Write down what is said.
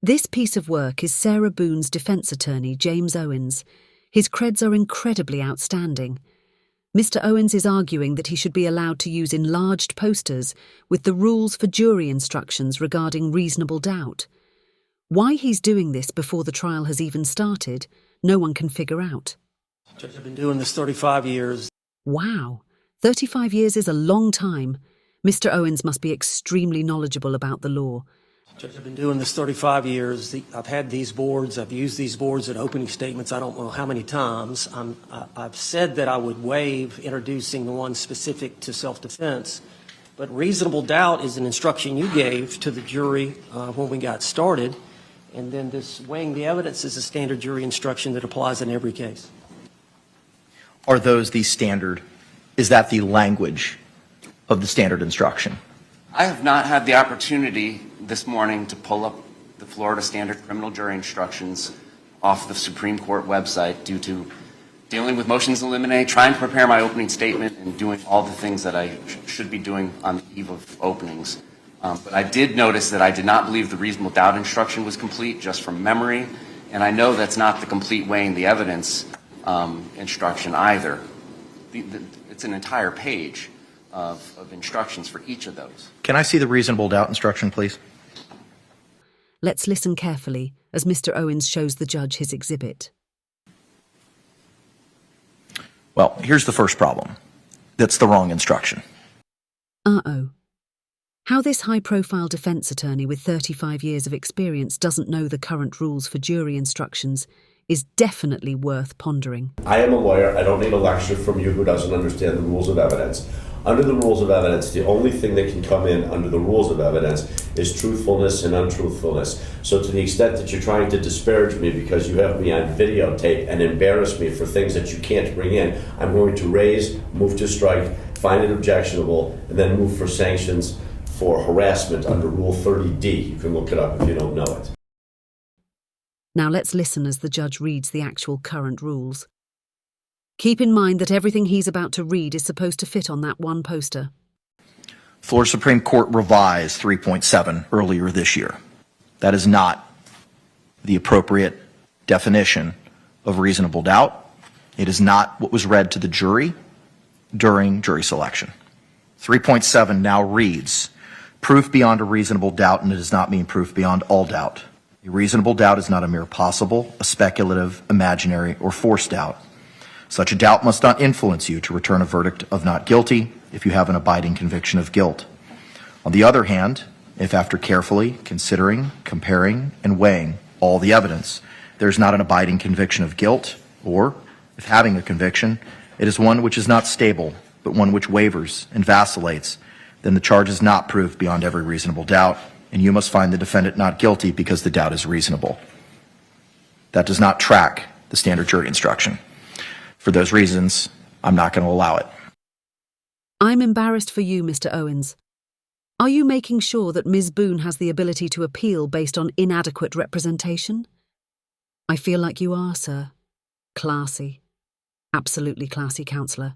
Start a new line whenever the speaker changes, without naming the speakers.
This piece of work is Sarah Boone's defence attorney, James Owens. His creds are incredibly outstanding. Mr. Owens is arguing that he should be allowed to use enlarged posters with the rules for jury instructions regarding reasonable doubt. Why he's doing this before the trial has even started, no one can figure out.
Judge, I've been doing this 35 years.
Wow, 35 years is a long time. Mr. Owens must be extremely knowledgeable about the law.
Judge, I've been doing this 35 years. I've had these boards. I've used these boards at opening statements I don't know how many times. I've said that I would waive introducing the one specific to self-defense, but reasonable doubt is an instruction you gave to the jury when we got started, and then this weighing the evidence is a standard jury instruction that applies in every case.
Are those the standard? Is that the language of the standard instruction?
I have not had the opportunity this morning to pull up the Florida Standard Criminal Jury Instructions off the Supreme Court website due to dealing with motions in limine, trying to prepare my opening statement, and doing all the things that I should be doing on the eve of openings. But I did notice that I did not believe the reasonable doubt instruction was complete just from memory, and I know that's not the complete weighing the evidence instruction either. It's an entire page of instructions for each of those.
Can I see the reasonable doubt instruction, please?
Let's listen carefully as Mr. Owens shows the judge his exhibit.
Well, here's the first problem. That's the wrong instruction.
Uh-oh. How this high-profile defense attorney with 35 years of experience doesn't know the current rules for jury instructions is definitely worth pondering.
I am a lawyer. I don't need a lecture from you who doesn't understand the rules of evidence. Under the rules of evidence, the only thing that can come in under the rules of evidence is truthfulness and untruthfulness. So to the extent that you're trying to disparage me because you have me on videotape and embarrass me for things that you can't bring in, I'm going to raise, move to strike, find it objectionable, and then move for sanctions for harassment under Rule 30D. You can look it up if you don't know it.
Now let's listen as the judge reads the actual current rules. Keep in mind that everything he's about to read is supposed to fit on that one poster.
Florida Supreme Court revised 3.7 earlier this year. That is not the appropriate definition of reasonable doubt. It is not what was read to the jury during jury selection. 3.7 now reads, proof beyond a reasonable doubt, and it does not mean proof beyond all doubt. A reasonable doubt is not a mere possible, a speculative, imaginary, or forced doubt. Such a doubt must not influence you to return a verdict of not guilty if you have an abiding conviction of guilt. On the other hand, if after carefully considering, comparing, and weighing all the evidence, there is not an abiding conviction of guilt, or if having a conviction, it is one which is not stable, but one which wavers and vacillates, then the charge is not proved beyond every reasonable doubt, and you must find the defendant not guilty because the doubt is reasonable. That does not track the standard jury instruction. For those reasons, I'm not going to allow it.
I'm embarrassed for you, Mr. Owens. Are you making sure that Ms. Boone has the ability to appeal based on inadequate representation? I feel like you are, sir. Classy. Absolutely classy, Counselor.